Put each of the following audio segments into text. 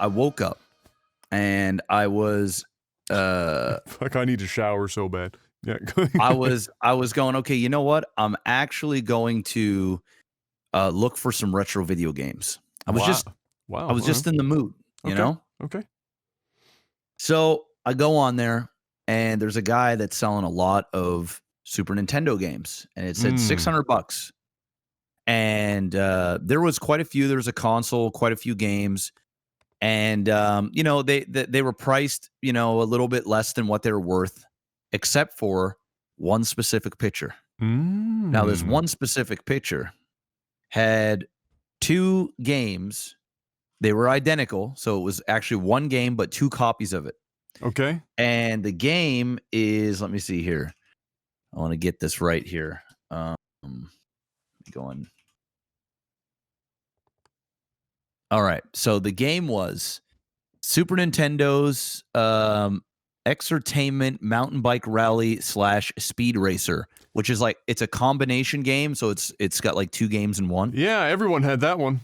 I woke up and I was Fuck, I need to shower so bad. Yeah. I was going, okay, you know what? I'm actually going to look for some retro video games. I was Wow. just Wow. I was just in the mood, you Okay. know? Okay. So I go on there and there's a guy that's selling a lot of Super Nintendo games and it said $600. And there was quite a few. There was a console, quite a few games. And they were priced, a little bit less than what they were worth, except for one specific picture. Now, this one specific picture had two games. They were identical, so it was actually one game, but two copies of it. Okay. And the game is, let me see here. I want to get this right here. Going. All right. So the game was Super Nintendo's Exertainment Mountain Bike Rally / Speed Racer, which is like it's a combination game, so it's got like two games in one. Yeah, everyone had that one.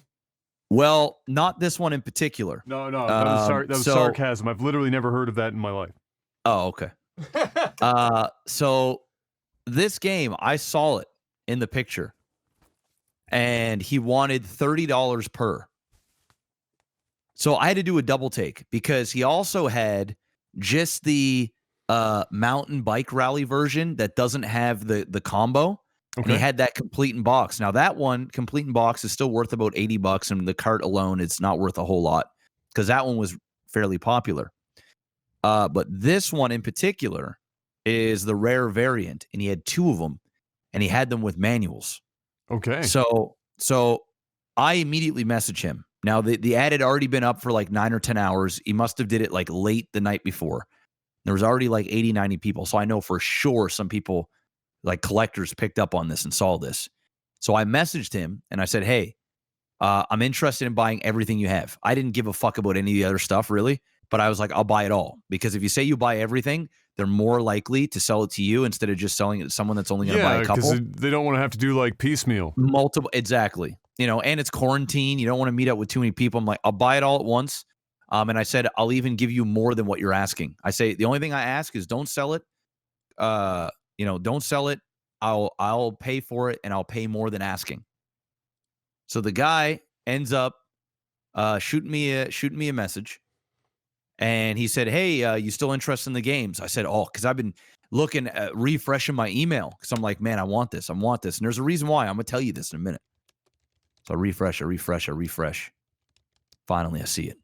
Well, not this one in particular. No, that was sarcasm. I've literally never heard of that in my life. Oh, okay. So this game, I saw it in the picture, and he wanted $30 per. So I had to do a double take because he also had just the mountain bike rally version that doesn't have the combo. Okay. And he had that complete in box. Now that one, complete in box, is still worth about $80, and the cart alone, it's not worth a whole lot because that one was fairly popular. But this one in particular is the rare variant, and he had two of them, and he had them with manuals. Okay. So I immediately messaged him. Now, the ad had already been up for like 9 or 10 hours. He must have did it like late the night before. There was already like 80, 90 people. So I know for sure some people, like collectors, picked up on this and saw this. So I messaged him and I said, hey, I'm interested in buying everything you have. I didn't give a fuck about any of the other stuff, really. But I was like, I'll buy it all. Because if you say you buy everything, they're more likely to sell it to you instead of just selling it to someone that's only going to buy a couple. Yeah, because they don't want to have to do like piecemeal. Multiple, exactly. And it's quarantine. You don't want to meet up with too many people. I'm like, I'll buy it all at once. And I said, I'll even give you more than what you're asking. I say, the only thing I ask is don't sell it. Don't sell it. I'll pay for it, and I'll pay more than asking. So the guy ends up shooting me a message. And he said, hey, you still interested in the games? I said, oh, because I've been looking at refreshing my email. Because I'm like, man, I want this. And there's a reason why. I'm going to tell you this in a minute. So I refresh. Finally, I see it.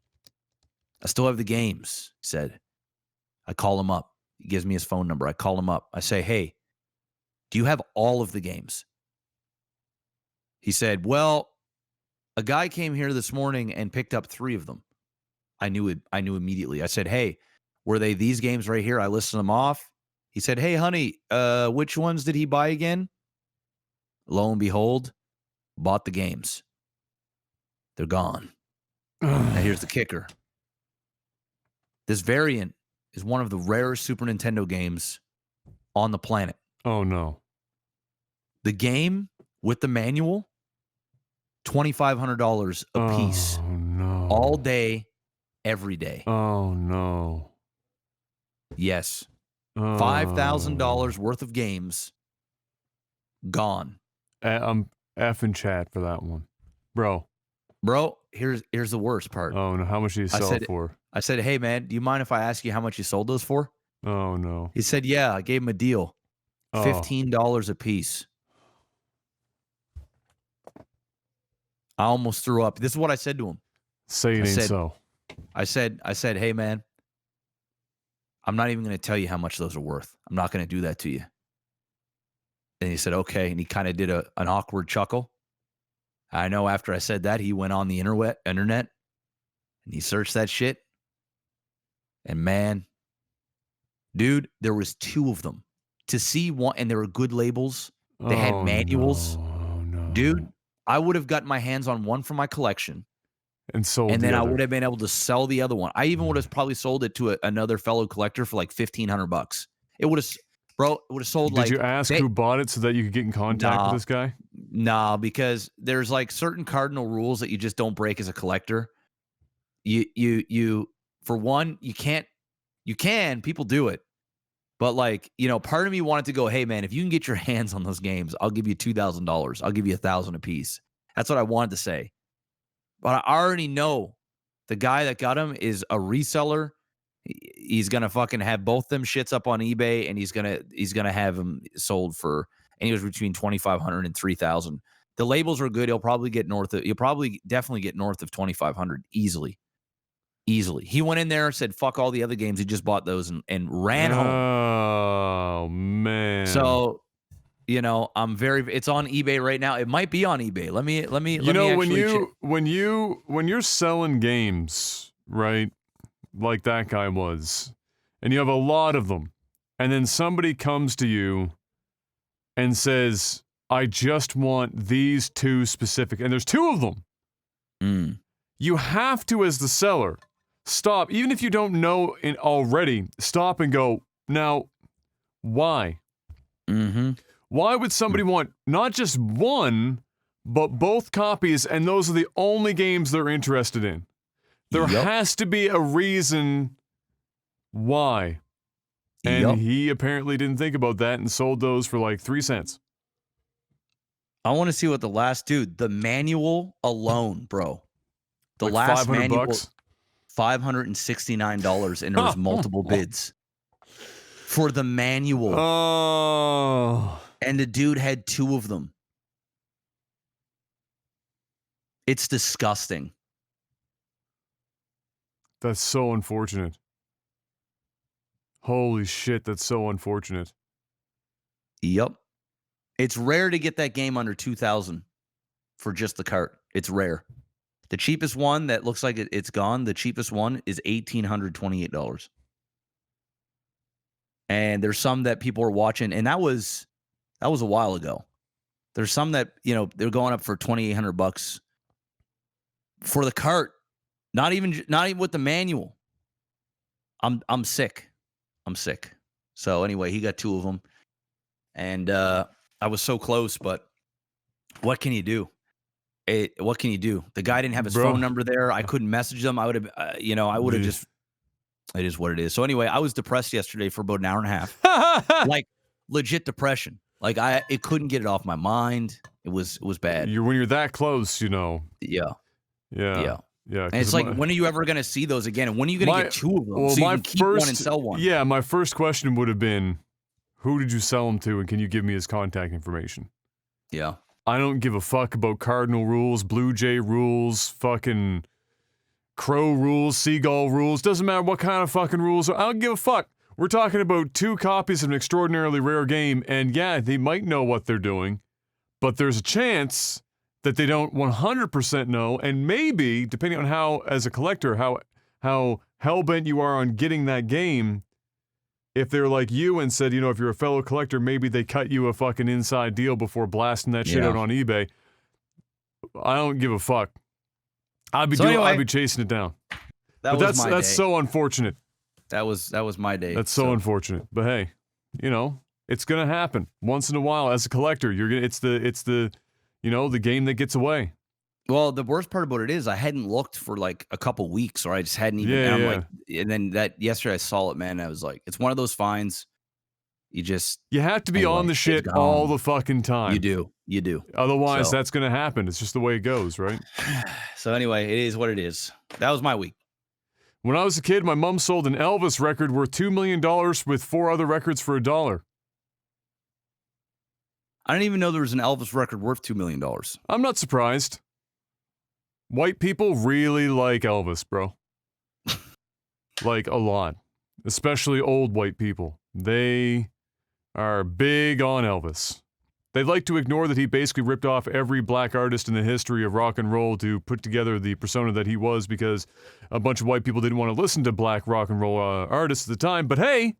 I still have the games, he said. I call him up. He gives me his phone number. I call him up. I say, hey, do you have all of the games? He said, well, a guy came here this morning and picked up 3 of them. I knew immediately. I said, hey, were they these games right here? I listed them off. He said, hey, honey, which ones did he buy again? Lo and behold, bought the games. They're gone. Now here's the kicker. This variant is one of the rarest Super Nintendo games on the planet. Oh, no. The game with the manual, $2,500 a piece. Oh, no. All day, every day. Oh, no. Yes. Oh. $5,000 worth of games gone. I'm effing chat for that one. Bro, here's the worst part. Oh, no. How much did you sell it for? I said, hey, man, do you mind if I ask you how much you sold those for? Oh, no. He said, yeah, I gave him a deal. $15 a piece. I almost threw up. This is what I said to him. Say it ain't so. I said, hey, man, I'm not even going to tell you how much those are worth. I'm not going to do that to you. And he said, okay. And he kind of did an awkward chuckle. I know after I said that, he went on the internet and he searched that shit. And man, dude, there was 2 of them. To see one, and there were good labels. They had manuals. No. Dude, I would have gotten my hands on one for my collection. And then I would have been able to sell the other one. I even would have probably sold it to another fellow collector for like $1,500. It would have sold. Did you ask who bought it so that you could get in contact with this guy? Nah, because there's like certain cardinal rules that you just don't break as a collector. you for one, you can, people do it. But like, part of me wanted to go, hey man, if you can get your hands on those games, I'll give you $2,000. I'll give you $1,000 a piece. That's what I wanted to say. But I already know the guy that got him is a reseller. He's gonna fucking have both them shits up on eBay, and he's gonna have them sold for anywhere between $2,500 and $3,000. The labels are good. He'll probably definitely get north of $2,500 easily. He went in there, said fuck all the other games. He just bought those and ran home. Oh man. So, it's on eBay right now. It might be on eBay. Let me when you're selling games, right? Like that guy was, and you have a lot of them, and then somebody comes to you and says, I just want these two specific, and there's two of them. You have to, as the seller, stop, even if you don't know it already, stop and go, now, why? Why would somebody want not just one, but both copies, and those are the only games they're interested in? There has to be a reason why. And he apparently didn't think about that and sold those for like 3 cents. I want to see what the manual alone, bro. The like last $500 manual, bucks? $569, and there was multiple bids for the manual. Oh. And the dude had 2 of them. It's disgusting. That's so unfortunate. Holy shit, that's so unfortunate. Yep. It's rare to get that game under $2,000 for just the cart. It's rare. The cheapest one that looks like it's gone, the cheapest one is $1,828. And there's some that people are watching, and that was a while ago. There's some that, they're going up for $2,800 for the cart. Not even with the manual. I'm sick. So anyway, he got 2 of them, and I was so close, but what can you do? What can you do? The guy didn't have his phone number there. I couldn't message them. I would have, I would have just. It is what it is. So anyway, I was depressed yesterday for about an hour and a half, like legit depression. Like it couldn't get it off my mind. It was bad. When you're that close, Yeah. Yeah, and it's like, when are you ever going to see those again? And when are you going to get 2 of them? Well, so you can keep one and sell one. Yeah, my first question would have been, who did you sell them to, and can you give me his contact information? Yeah. I don't give a fuck about Cardinal rules, Blue Jay rules, fucking Crow rules, Seagull rules. Doesn't matter what kind of fucking rules. I don't give a fuck. We're talking about 2 copies of an extraordinarily rare game, and yeah, they might know what they're doing, but there's a chance that they don't 100% know, and maybe, depending on how, as a collector, how hell-bent you are on getting that game, if they're like you and said, if you're a fellow collector, maybe they cut you a fucking inside deal before blasting that shit out on eBay. I don't give a fuck. I'd be chasing it down. That's so unfortunate. That was my day. That's so unfortunate. But hey, it's gonna happen once in a while. As a collector, it's the the game that gets away. Well, the worst part about it is I hadn't looked for like a couple weeks, or I just hadn't even. Yeah, and I'm like, and then yesterday I saw it, man. And I was like, it's one of those finds. You have to be on the shit all the fucking time. You do. Otherwise, that's gonna happen. It's just the way it goes, right? So anyway, it is what it is. That was my week. When I was a kid, my mom sold an Elvis record worth $2 million with 4 other records for $1. I didn't even know there was an Elvis record worth $2 million. I'm not surprised. White people really like Elvis, bro. Like, a lot. Especially old white people. They are big on Elvis. They like to ignore that he basically ripped off every black artist in the history of rock and roll to put together the persona that he was, because a bunch of white people didn't want to listen to black rock and roll artists at the time. But hey,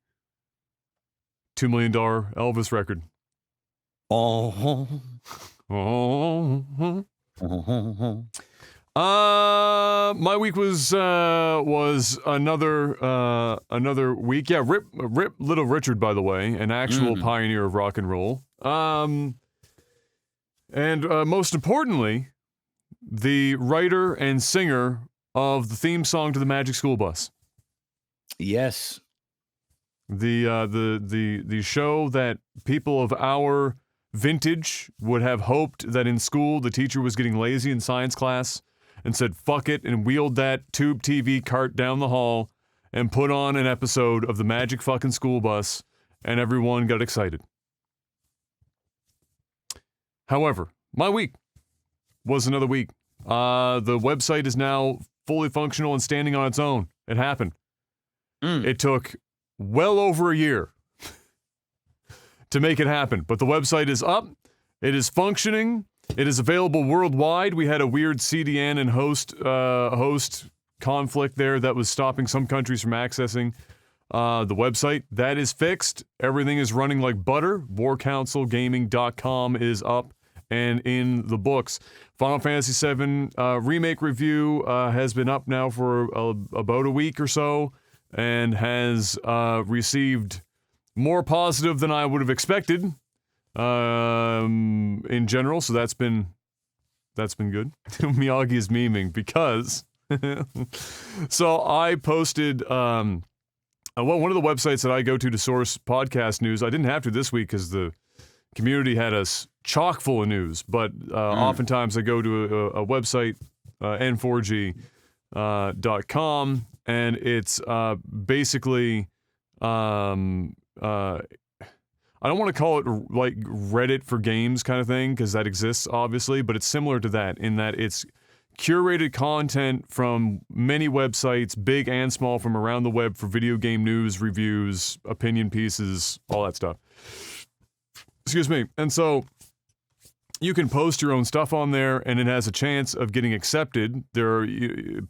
$2 million Elvis record. Oh. My week was another week. Yeah, Rip Little Richard, by the way, an actual pioneer of rock and roll. And most importantly, the writer and singer of the theme song to the Magic School Bus. Yes. The show that people of our vintage would have hoped that in school the teacher was getting lazy in science class and said fuck it and wheeled that tube TV cart down the hall and put on an episode of the Magic fucking School Bus and everyone got excited. However, my week was another week. The website is now fully functional and standing on its own. It happened. It took well over a year to make it happen, but the website is up. It is functioning. It is available worldwide. We had a weird CDN and host conflict there that was stopping some countries from accessing the website. That is fixed. Everything is running like butter. WarCouncilGaming.com is up and in the books. Final Fantasy VII Remake review has been up now for about a week or so and has received more positive than I would have expected in general, so that's been good. Miyagi is memeing because so I posted one of the websites that I go to source podcast news. I didn't have to this week because the community had us chock full of news, but oftentimes I go to a website, n4g.com, and it's basically I don't want to call it like Reddit for games kind of thing because that exists obviously, but it's similar to that in that it's curated content from many websites, big and small, from around the web for video game news, reviews, opinion pieces, all that stuff. Excuse me. And so you can post your own stuff on there and it has a chance of getting accepted.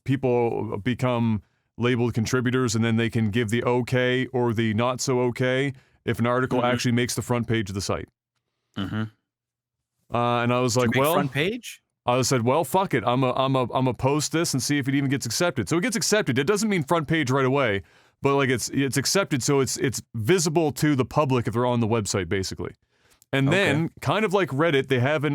People become labeled contributors and then they can give the okay or the not so okay if an article actually makes the front page of the site. And I was like, well, front page? I said, well, fuck it. I'm a post this and see if it even gets accepted. So it gets accepted. It doesn't mean front page right away, but like it's accepted, so it's visible to the public if they're on the website, basically. And then, kind of like Reddit, they have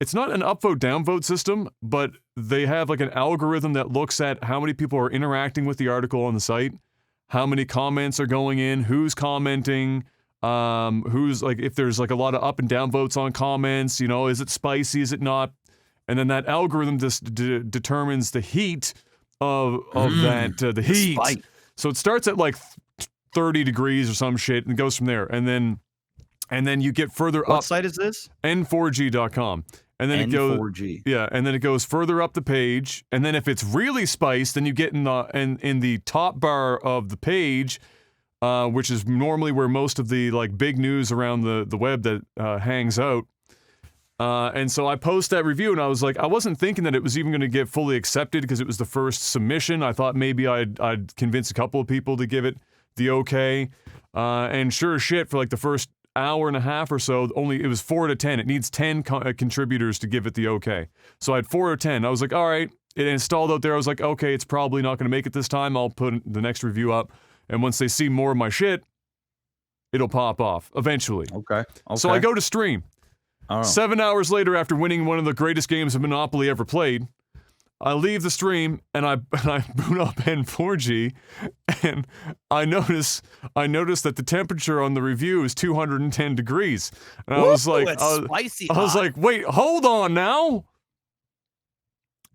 it's not an upvote downvote system, but they have like an algorithm that looks at how many people are interacting with the article on the site, how many comments are going in, who's commenting, who's like, if there's like a lot of up and down votes on comments, is it spicy, is it not? And then that algorithm just determines the heat of that, the heat. Spike. So it starts at like 30 degrees or some shit and goes from there. And then you get further up. What site is this? n4g.com. And then N4G. and then it goes further up the page. And then if it's really spiced, then you get in the top bar of the page, which is normally where most of the like big news around the web that hangs out. And so I post that review, and I was like, I wasn't thinking that it was even going to get fully accepted because it was the first submission. I thought maybe I'd convince a couple of people to give it the okay. And sure as shit, for like the first hour and a half or so, it was 4 to 10. It needs 10 contributors to give it the okay. So I had 4 or 10. I was like, all right. It installed out there. I was like, okay, it's probably not going to make it this time. I'll put the next review up. And once they see more of my shit, it'll pop off eventually. Okay. So I go to stream. 7 hours later, after winning one of the greatest games of Monopoly ever played, I leave the stream and I boot up N4G, and I notice that the temperature on the review is 210 degrees, and I was like, spicy. I was like, wait, hold on now.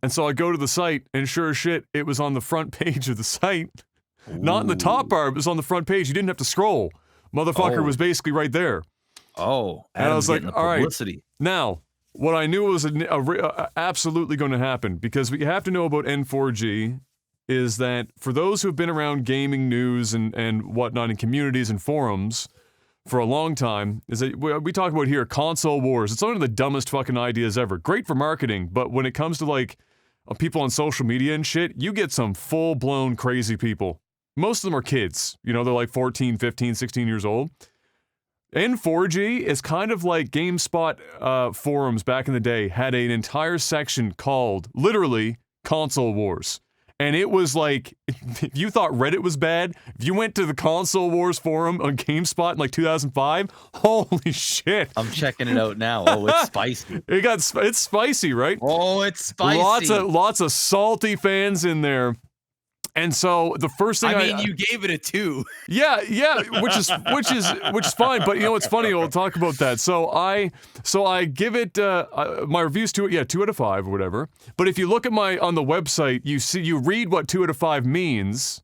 And so I go to the site, and sure as shit, it was on the front page of the site, not in the top bar. It was on the front page. You didn't have to scroll. Motherfucker was basically right there. Oh, and I was like, all right, publicity. Now. What I knew was absolutely going to happen, because what you have to know about N4G is that for those who have been around gaming news and whatnot in communities and forums for a long time, is that we talk about here console wars. It's one of the dumbest fucking ideas ever. Great for marketing, but when it comes to like people on social media and shit, you get some full-blown crazy people. Most of them are kids. They're like 14, 15, 16 years old. N4G is kind of like GameSpot forums back in the day had an entire section called, literally, Console Wars. And it was like, if you thought Reddit was bad, if you went to the Console Wars forum on GameSpot in like 2005, holy shit. I'm checking it out now. Oh, it's spicy. It's spicy, right? Oh, it's spicy. Lots of salty fans in there. And so the first thing I mean, you gave it a 2. Yeah, which is fine. But you know what's funny? We'll talk about that. So I give it my reviews 2 out of 5 or whatever. But if you look at on the website, you read what 2 out of 5 means.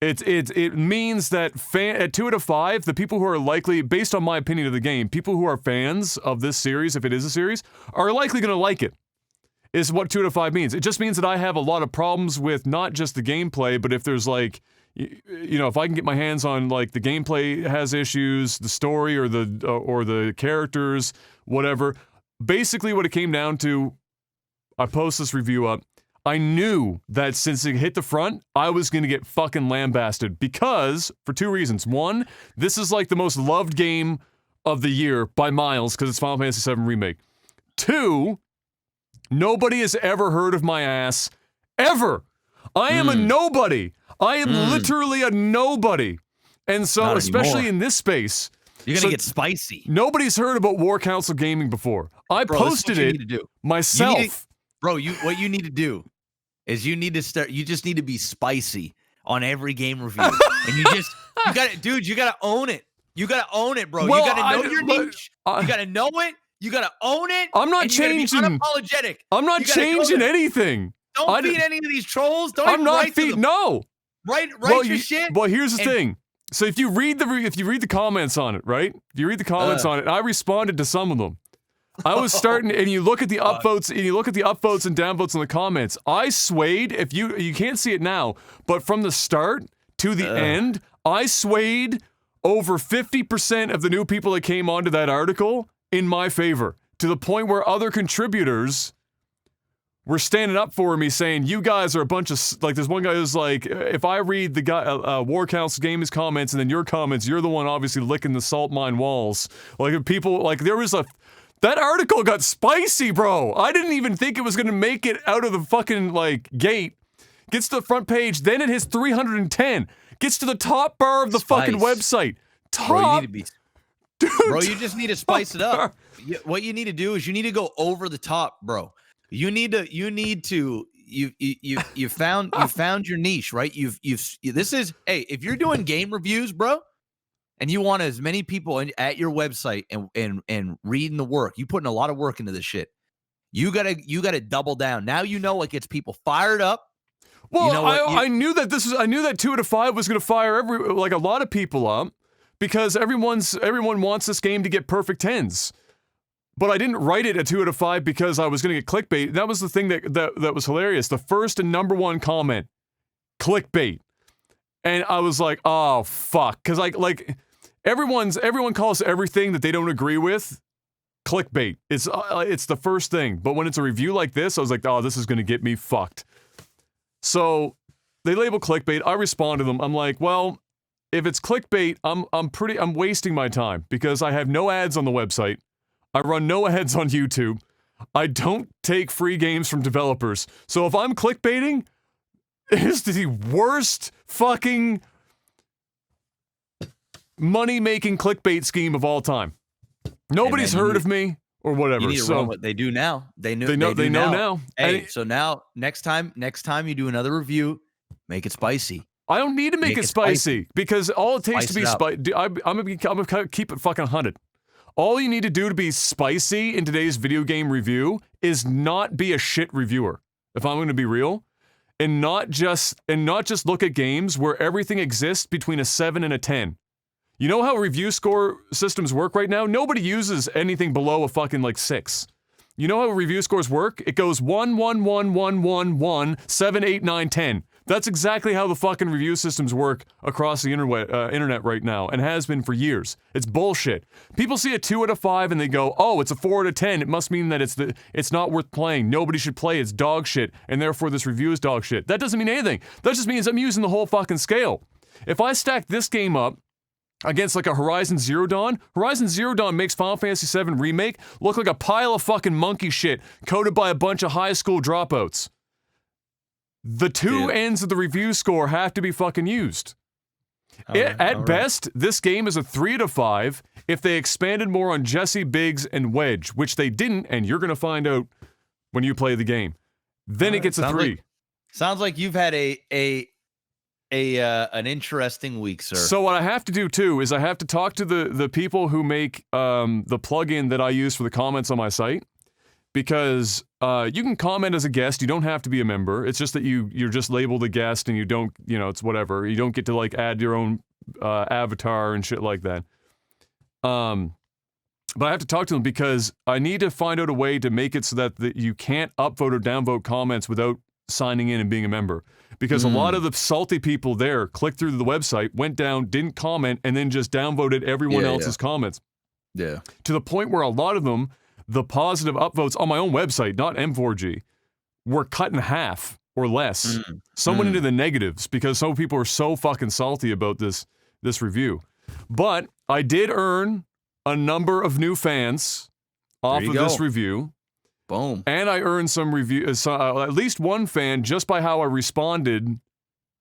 It means that at 2 out of 5, the people who are likely, based on my opinion of the game, people who are fans of this series, if it is a series, are likely going to like it. Is what 2 out of 5 means. It just means that I have a lot of problems with not just the gameplay, but if there's like, you know, if I can get my hands on like the gameplay has issues, the story or the characters, whatever. Basically, what it came down to, I post this review up. I knew that since it hit the front, I was going to get fucking lambasted because for 2 reasons. One, this is like the most loved game of the year by miles because it's Final Fantasy VII Remake. 2. Nobody has ever heard of my ass, ever. I am a nobody. I am literally a nobody. And so, Not especially anymore. in this space, You're going to get spicy. nobody's heard about War Council Gaming before. I Bro, this is posted what you it need to do. myself. What you need to do is you just need to be spicy on every game review. And you got to own it. You got to own it, bro. Well, you got to know your niche. You got to know it. You got to own it. I'm not and you gotta be changing. unapologetic. I'm not You gotta go changing there. anything. Don't feed any of these trolls. Don't I'm even not write to feeding. them. No. Write Well, your shit. Well, here's the and- thing. So if you read the comments on it, right? If you read the comments on it, I responded to some of them. I was starting, and you look at the upvotes, and downvotes in the comments. I swayed. If you can't see it now, but from the start to the end, I swayed over 50% of the new people that came onto that article in my favor, to the point where other contributors were standing up for me saying, you guys are a bunch of, like, there's one guy who's like, if I read the guy, War Council Games comments and then your comments, you're the one obviously licking the salt mine walls. Like, if people, like, that article got spicy, bro. I didn't even think it was going to make it out of the fucking, like, gate. Gets to the front page, then it hits 310. Gets to the top bar of the fucking website. Bro, you need to be... Bro, you just need to spice it up. What you need to do is you need to go over the top, bro. You found your niche, right? If you're doing game reviews, bro, and you want as many people at your website and reading the work, you putting a lot of work into this shit. You gotta double down. Now you know what gets people fired up. Well, you know I knew that 2 out of 5 was gonna fire a lot of people up. Because everyone wants this game to get perfect 10s. But I didn't write it at 2 out of 5 because I was going to get clickbait. That was the thing that was hilarious. The first and number 1 comment, clickbait. And I was like, oh, fuck. Because like everyone calls everything that they don't agree with clickbait. It's the first thing. But when it's a review like this, I was like, oh, this is going to get me fucked. So they label clickbait. I respond to them. I'm like, well, if it's clickbait, I'm wasting my time because I have no ads on the website. I run no ads on YouTube. I don't take free games from developers. So if I'm clickbaiting, it is the worst fucking money-making clickbait scheme of all time. Nobody's heard of me or whatever. You need to run what they do now. They know now. Hey, so now next time you do another review, make it spicy. I don't need to make it spicy because all it takes to be spicy. I'm gonna keep it fucking 100. All you need to do to be spicy in today's video game review is not be a shit reviewer. If I'm going to be real, and not just look at games where everything exists between a 7 and a 10. You know how review score systems work right now? Nobody uses anything below a fucking like 6. You know how review scores work? It goes 1, 1, 1, 1, 1, 1, 7, 8, 9, 10. That's exactly how the fucking review systems work across the internet right now, and has been for years. It's bullshit. People see a 2 out of 5 and they go, oh, it's a 4 out of 10. It must mean that it's not worth playing. Nobody should play. It's dog shit, and therefore this review is dog shit. That doesn't mean anything. That just means I'm using the whole fucking scale. If I stack this game up against like a Horizon Zero Dawn makes Final Fantasy VII Remake look like a pile of fucking monkey shit coded by a bunch of high school dropouts. The two ends of the review score have to be fucking used. At best, this game is a 3 out of 5 if they expanded more on Jesse, Biggs, and Wedge, which they didn't, and you're going to find out when you play the game. Then it gets a 3. Sounds like you've had an interesting week, sir. So what I have to do, too, is I have to talk to the people who make the plugin that I use for the comments on my site, because you can comment as a guest. You don't have to be a member. It's just that you're just labeled a guest and you don't, it's whatever. You don't get to, like, add your own avatar and shit like that. But I have to talk to them because I need to find out a way to make it so that you can't upvote or downvote comments without signing in and being a member. Because a lot of the salty people there clicked through the website, went down, didn't comment, and then just downvoted everyone else's comments. Yeah. To the point where a lot of them, the positive upvotes on my own website, not M4G, were cut in half or less. Some went into the negatives because some people are so fucking salty about this review. But I did earn a number of new fans off of this review. Boom. And I earned some at least one fan just by how I responded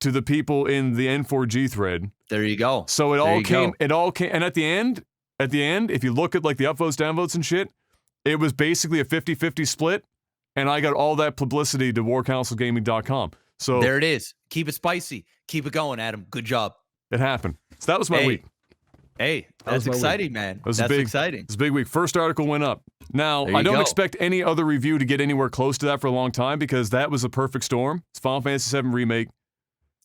to the people in the N4G thread. There you go. So it all came, and at the end, if you look at like the upvotes, downvotes and shit, it was basically a 50-50 split, and I got all that publicity to warcouncilgaming.com. So there it is. Keep it spicy. Keep it going, Adam. Good job. It happened. So that was my week. Hey, that's exciting, man. That's exciting. It's a big week. First article went up. Now, I don't expect any other review to get anywhere close to that for a long time because that was a perfect storm. It's Final Fantasy VII Remake.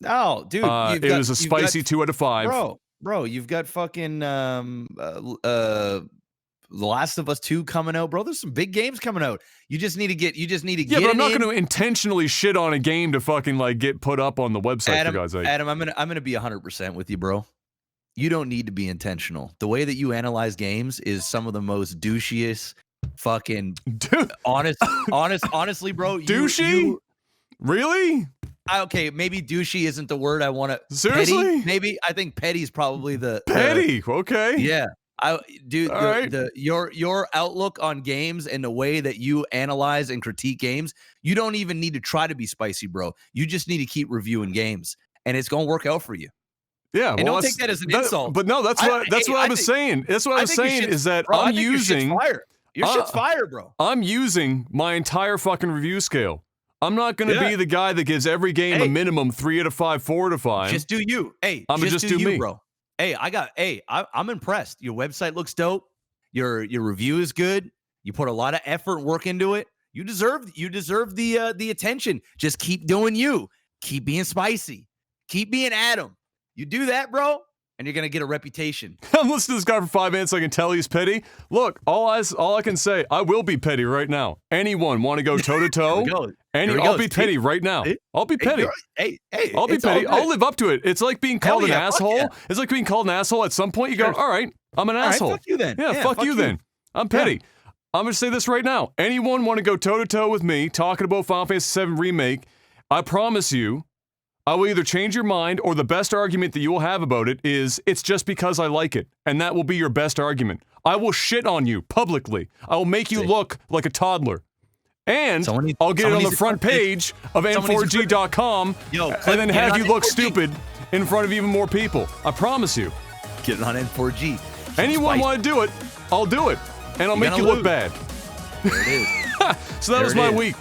Oh, dude. It was a spicy 2 out of 5. Bro, you've got fucking The Last of Us 2 coming out, bro. There's some big games coming out. You just need to get. Yeah, but I'm not going to intentionally shit on a game to fucking like get put up on the website. Adam, for God's sake. Adam, I'm gonna be 100% with you, bro. You don't need to be intentional. The way that you analyze games is some of the most douchiest, fucking honestly, bro. Douchey? Really? Okay, maybe douchey isn't the word I want to. Seriously? Petty, maybe I think petty's probably the petty. Okay. Yeah. Your outlook on games and the way that you analyze and critique games, you don't even need to try to be spicy, bro. You just need to keep reviewing games, and it's gonna work out for you. Yeah, and don't take that as an insult. But no, that's what I was saying. That's what I was saying is that I'm using your shit's fire, bro. I'm using my entire fucking review scale. I'm not going to be the guy that gives every game a minimum 3 out of 5, 4 out of 5. Just do you. Hey, I'm just do you, me, bro. Hey, I'm impressed. Your website looks dope. Your review is good. You put a lot of effort and work into it. You deserve the attention. Just keep doing you. Keep being spicy. Keep being Adam. You do that, bro, and you're gonna get a reputation. I'm listening to this guy for 5 minutes. So I can tell he's petty. Look, all I can say, I will be petty right now. Anyone want to go toe to toe? I'll be petty right now. I'll be petty. I'll be petty. I'll live up to it. It's like being called an asshole. Yeah. It's like being called an asshole. At some point, you go, all right, I'm an asshole. Fuck you then. Yeah, fuck you then. I'm petty. I'm gonna say this right now. Anyone want to go toe to toe with me talking about Final Fantasy VII Remake? I promise you, I will either change your mind or the best argument that you will have about it is it's just because I like it. And that will be your best argument. I will shit on you publicly. I will make you look like a toddler. And I'll get it on the front page of N4G.com and then have you look stupid in front of even more people. I promise you. Get it on N4G. Anyone want to do it, I'll do it. And I'll make you look bad. There it is. So that was my week.